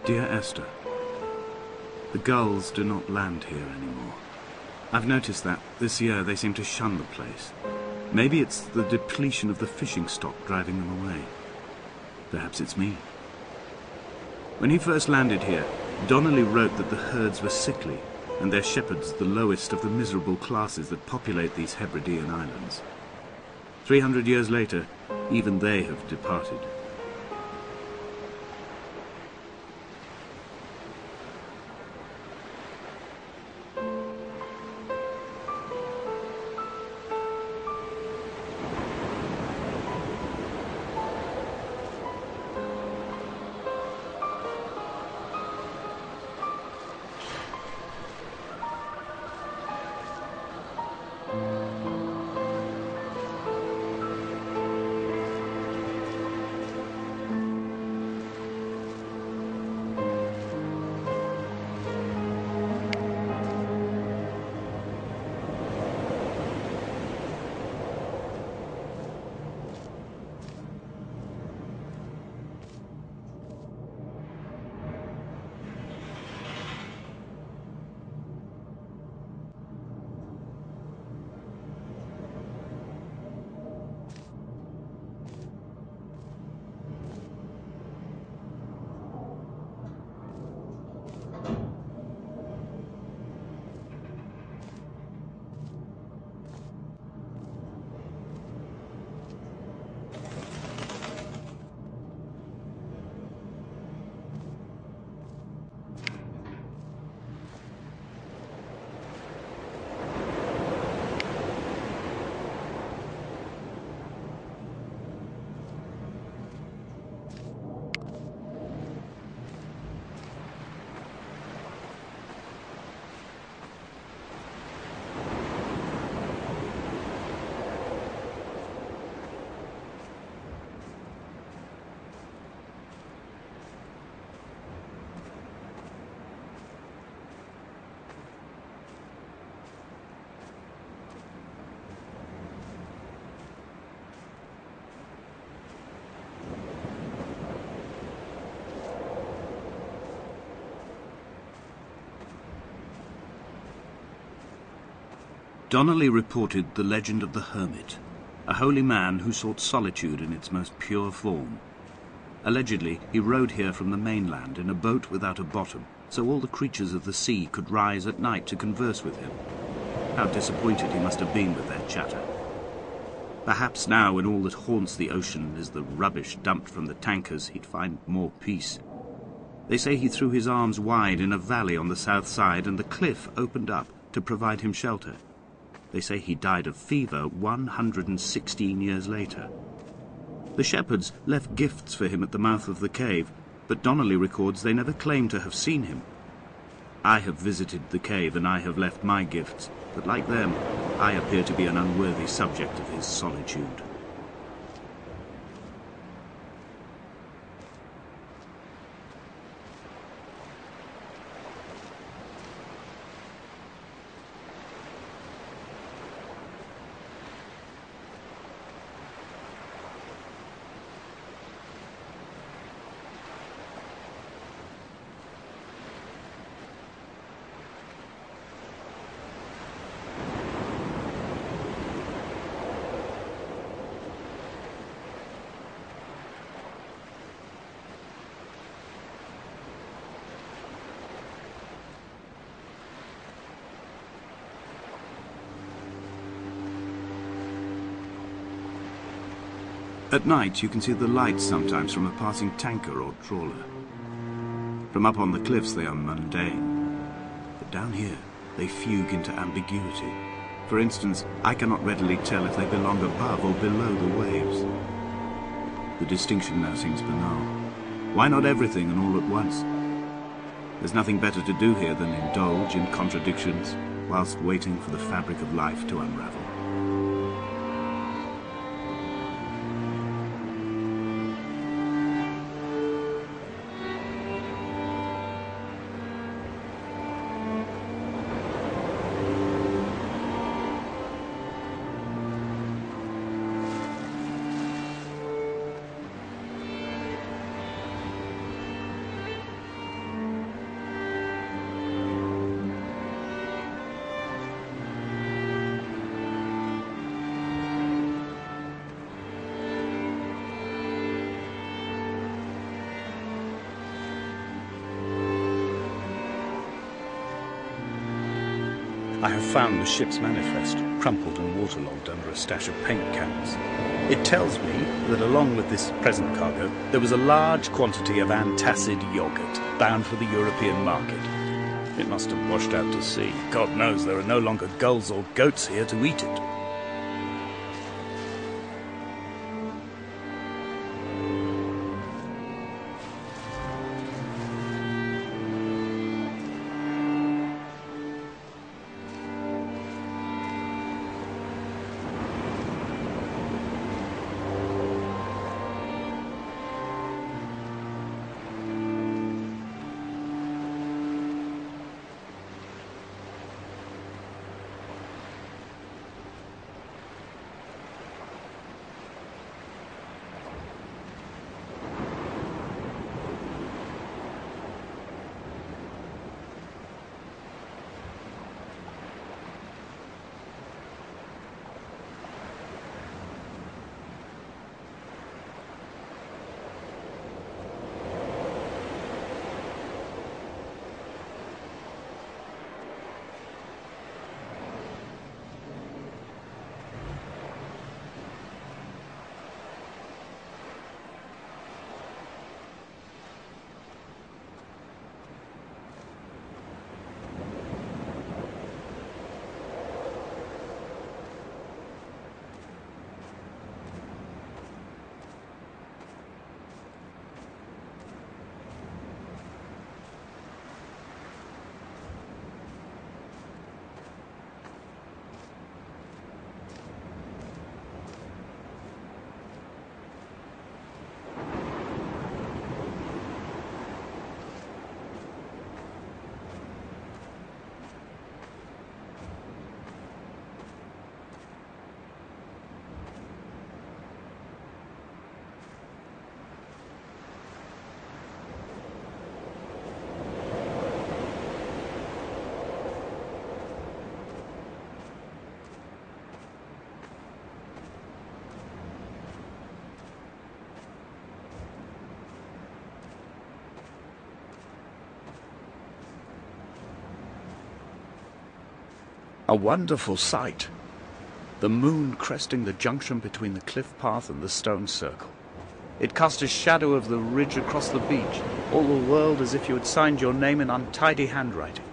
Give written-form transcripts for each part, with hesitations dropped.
Dear Esther, the gulls do not land here anymore. I've noticed that this year they seem to shun the place. Maybe it's the depletion of the fishing stock driving them away. Perhaps it's me. When he first landed here, Donnelly wrote that the herds were sickly and their shepherds the lowest of the miserable classes that populate these Hebridean islands. 300 years later, even they have departed. Donnelly reported the legend of the hermit, a holy man who sought solitude in its most pure form. Allegedly, he rode here from the mainland in a boat without a bottom, so all the creatures of the sea could rise at night to converse with him. How disappointed he must have been with their chatter. Perhaps now, when all that haunts the ocean is the rubbish dumped from the tankers, he'd find more peace. They say he threw his arms wide in a valley on the south side, and the cliff opened up to provide him shelter. They say he died of fever 116 years later. The shepherds left gifts for him at the mouth of the cave, but Donnelly records they never claimed to have seen him. I have visited the cave and I have left my gifts, but like them, I appear to be an unworthy subject of his solitude. At night, you can see the lights sometimes from a passing tanker or trawler. From up on the cliffs, they are mundane. But down here, they fugue into ambiguity. For instance, I cannot readily tell if they belong above or below the waves. The distinction now seems banal. Why not everything and all at once? There's nothing better to do here than indulge in contradictions, whilst waiting for the fabric of life to unravel. I have found the ship's manifest, crumpled and waterlogged under a stash of paint cans. It tells me that along with this present cargo, there was a large quantity of antacid yogurt bound for the European market. It must have washed out to sea. God knows there are no longer gulls or goats here to eat it. A wonderful sight. The moon cresting the junction between the cliff path and the stone circle. It cast a shadow of the ridge across the beach, all the world as if you had signed your name in untidy handwriting.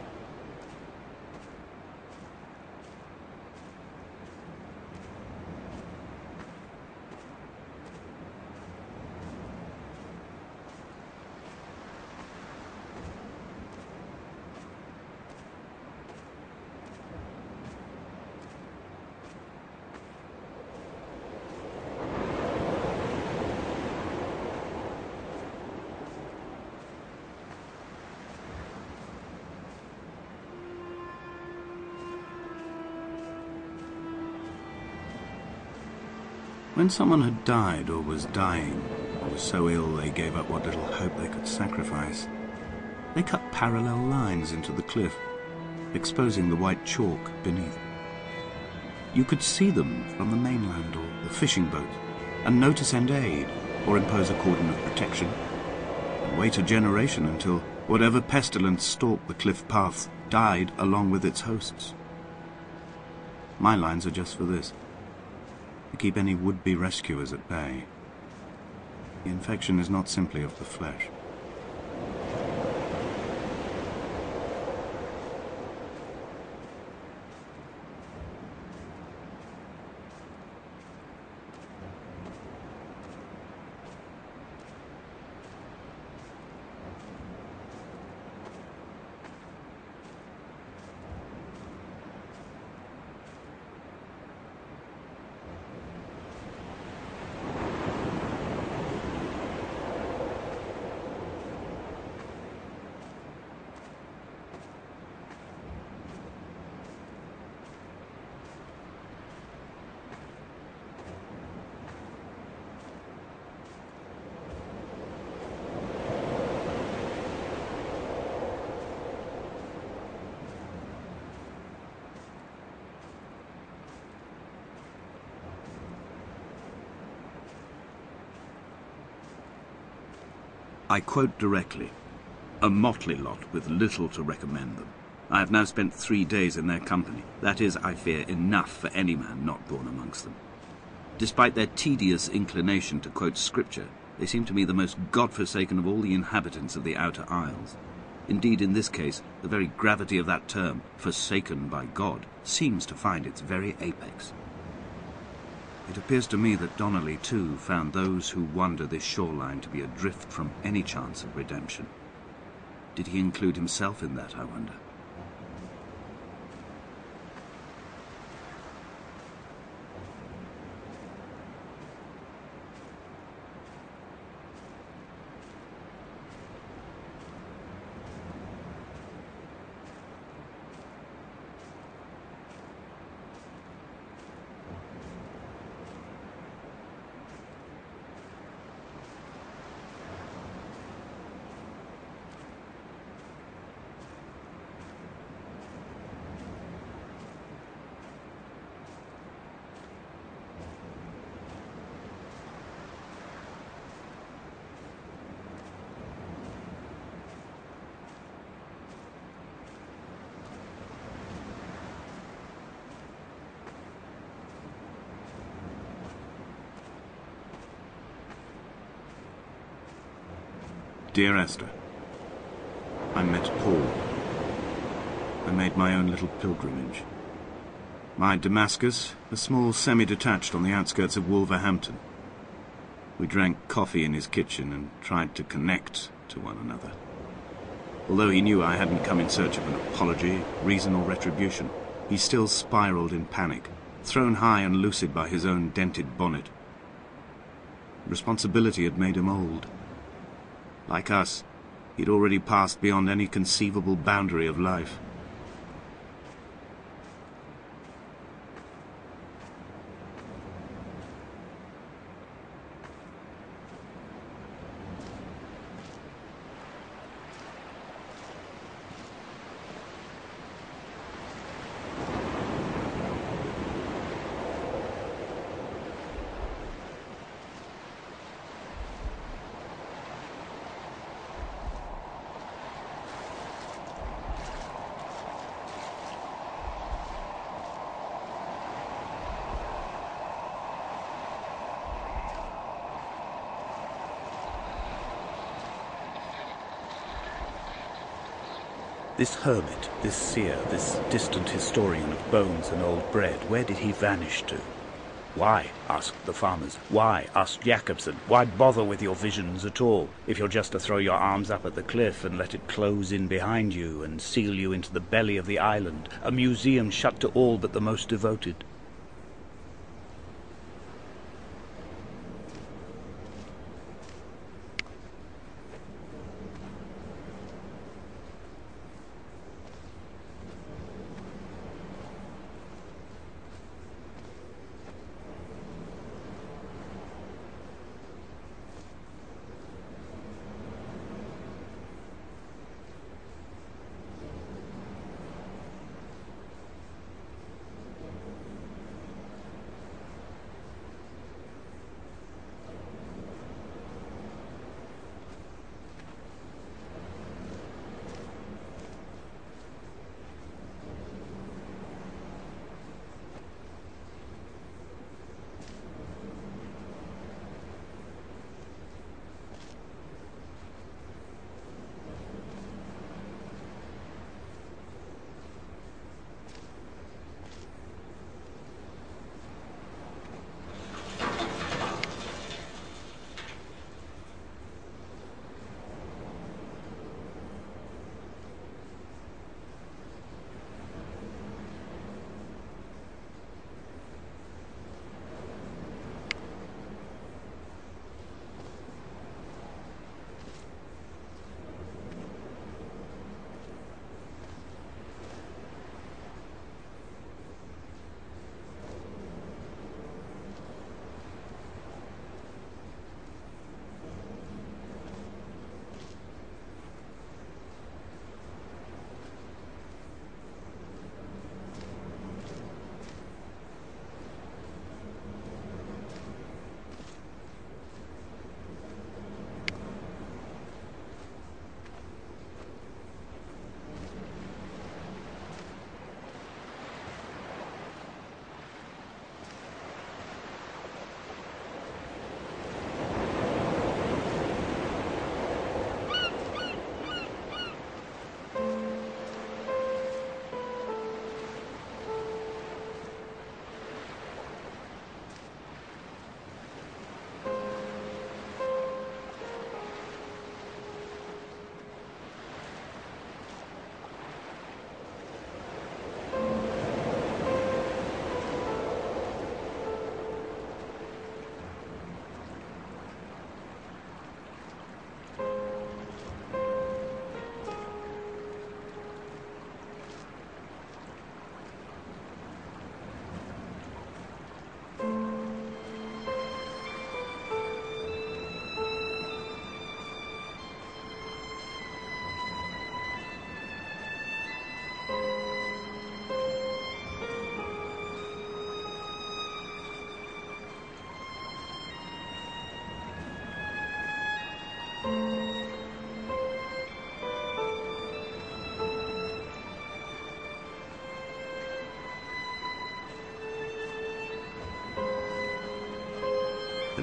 When someone had died or was dying, or was so ill they gave up what little hope they could sacrifice, they cut parallel lines into the cliff, exposing the white chalk beneath. You could see them from the mainland or the fishing boat, and know to send aid or impose a cordon of protection, and wait a generation until whatever pestilence stalked the cliff path died along with its hosts. My lines are just for this. To keep any would-be rescuers at bay. The infection is not simply of the flesh. I quote directly, a motley lot with little to recommend them. I have now spent 3 days in their company. That is, I fear, enough for any man not born amongst them. Despite their tedious inclination to quote scripture, they seem to me the most God-forsaken of all the inhabitants of the Outer Isles. Indeed, in this case, the very gravity of that term, forsaken by God, seems to find its very apex. It appears to me that Donnelly, too, found those who wander this shoreline to be adrift from any chance of redemption. Did he include himself in that, I wonder? Dear Esther, I met Paul. I made my own little pilgrimage. My Damascus, a small semi-detached on the outskirts of Wolverhampton. We drank coffee in his kitchen and tried to connect to one another. Although he knew I hadn't come in search of an apology, reason or retribution, he still spiraled in panic, thrown high and lucid by his own dented bonnet. Responsibility had made him old. Like us, he'd already passed beyond any conceivable boundary of life. This hermit, this seer, this distant historian of bones and old bread, where did he vanish to? Why, asked the farmers. Why, asked Jacobson. Why bother with your visions at all, if you're just to throw your arms up at the cliff and let it close in behind you and seal you into the belly of the island, a museum shut to all but the most devoted?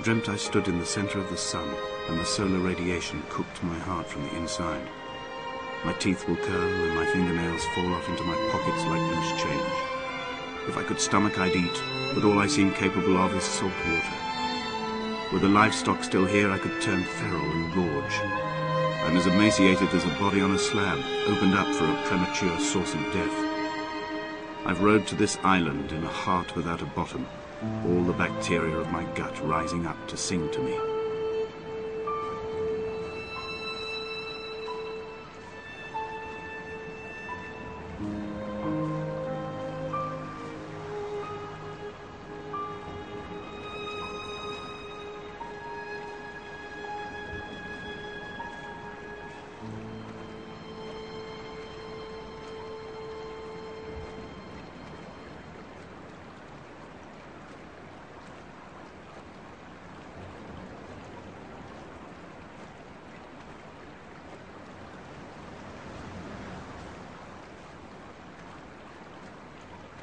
dreamt I stood in the center of the sun, and the solar radiation cooked my heart from the inside. My teeth will curl, and my fingernails fall off into my pockets like loose change. If I could stomach, I'd eat, but all I seem capable of is salt water. Were the livestock still here, I could turn feral and gorge. I'm as emaciated as a body on a slab, opened up for a premature source of death. I've rowed to this island in a heart without a bottom, all the bacteria of my gut rising up to sing to me.